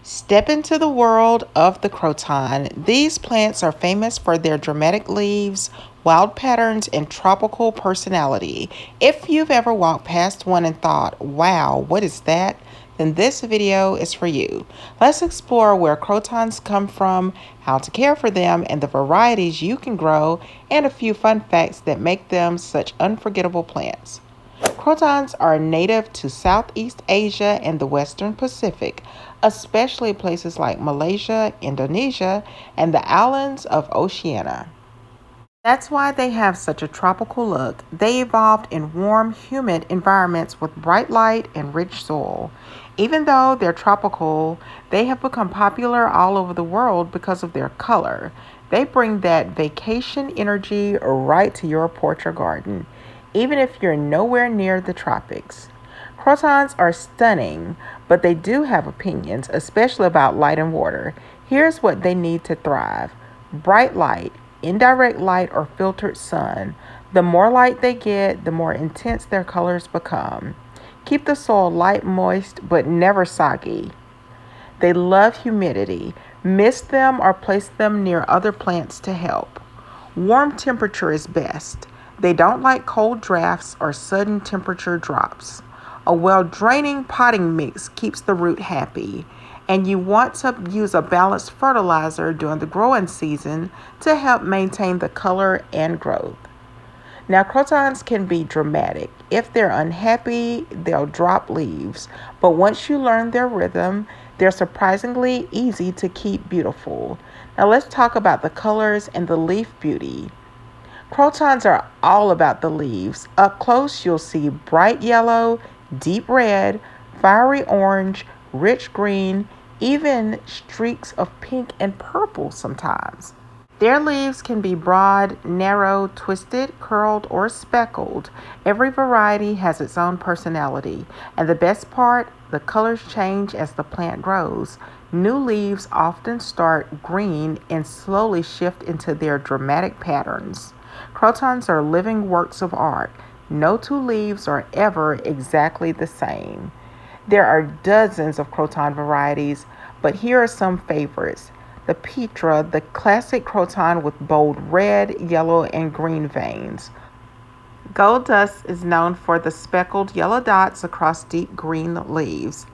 Step into the world of the croton. These plants are famous for their dramatic leaves, wild patterns, and tropical personality. If you've ever walked past one and thought, wow, what is that? Then this video is for you. Let's explore where crotons come from, how to care for them, and the varieties you can grow, and a few fun facts that make them such unforgettable plants. Crotons are native to Southeast Asia and the Western Pacific, especially places like Malaysia, Indonesia, and the islands of Oceania. That's why they have such a tropical look. They evolved in warm, humid environments with bright light and rich soil. Even though they're tropical, they have become popular all over the world because of their color. They bring that vacation energy right to your porch or garden, even if you're nowhere near the tropics. Crotons are stunning, but they do have opinions, especially about light and water. Here's what they need to thrive: bright light, indirect light, or filtered sun. The more light they get, the more intense their colors become. Keep the soil light, moist, but never soggy. They love humidity. Mist them or place them near other plants to help. Warm temperature is best. They don't like cold drafts or sudden temperature drops. A well-draining potting mix keeps the root happy, and you want to use a balanced fertilizer during the growing season to help maintain the color and growth. Now, crotons can be dramatic. If they're unhappy, they'll drop leaves, but once you learn their rhythm, they're surprisingly easy to keep beautiful. Now, let's talk about the colors and the leaf beauty. Crotons are all about the leaves. Up close, you'll see bright yellow, deep red, fiery orange, rich green, even streaks of pink and purple sometimes. Their leaves can be broad, narrow, twisted, curled, or speckled. Every variety has its own personality, and the best part, the colors change as the plant grows. New leaves often start green and slowly shift into their dramatic patterns. Crotons are living works of art. No two leaves are ever exactly the same. There are dozens of croton varieties, but here are some favorites. The Petra, the classic croton with bold red, yellow, and green veins. Gold dust is known for the speckled yellow dots across deep green leaves.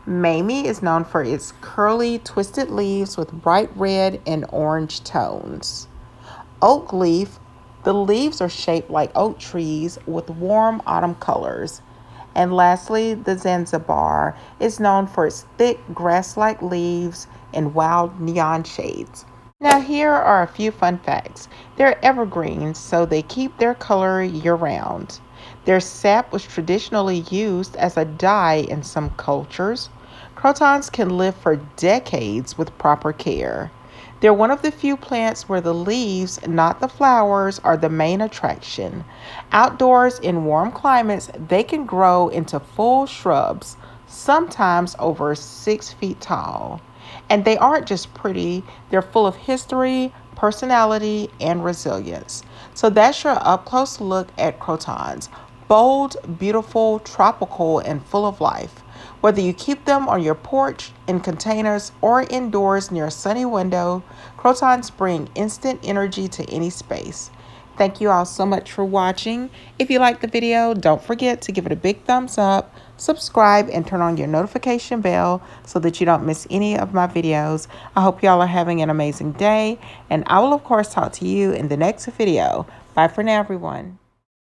Mamie is known for its curly, twisted leaves with bright red and orange tones. Oak leaf, the leaves are shaped like oak trees with warm autumn colors. And lastly, the Zanzibar is known for its thick grass-like leaves and wild neon shades. Now here are a few fun facts. They're evergreens, so they keep their color year-round. Their sap was traditionally used as a dye in some cultures. Crotons can live for decades with proper care. They're one of the few plants where the leaves, not the flowers, are the main attraction. Outdoors in warm climates, they can grow into full shrubs, sometimes over 6 feet tall. And they aren't just pretty, they're full of history, personality, and resilience. So that's your up-close look at crotons. Bold, beautiful, tropical, and full of life. Whether you keep them on your porch, in containers, or indoors near a sunny window, crotons bring instant energy to any space. Thank you all so much for watching. If you liked the video, don't forget to give it a big thumbs up, subscribe, and turn on your notification bell so that you don't miss any of my videos. I hope y'all are having an amazing day, and I will of course talk to you in the next video. Bye for now, everyone.